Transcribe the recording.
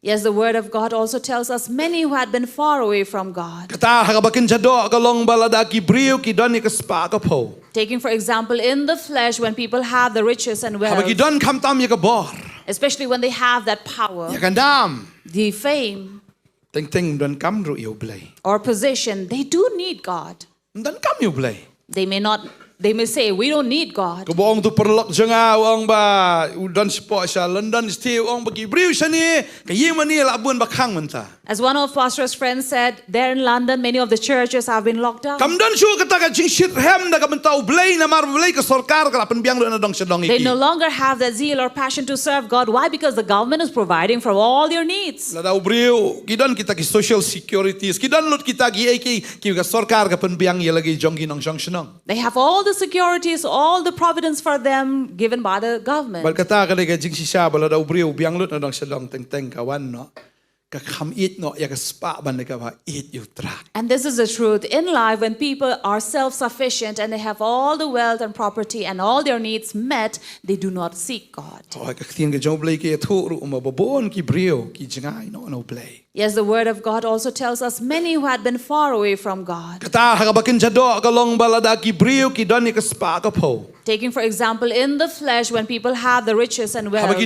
Yes, the word of God also tells us many who had been far away from God. Taking for example in the flesh, when people have the riches and wealth, especially when they have that power, the fame or position, they do need God. They may say, we don't need God. As one of Pastor's friends said, there in London, many of the churches have been locked down. They no longer have that zeal or passion to serve God. Why? Because the government is providing for all your needs. They have all the securities, all the providence for them given by the government. And this is the truth. In life, when people are self-sufficient and they have all the wealth and property and all their needs met, they do not seek God. Yes, the word of God also tells us many who had been far away from God. Taking for example in the flesh, when people have the riches and wealth,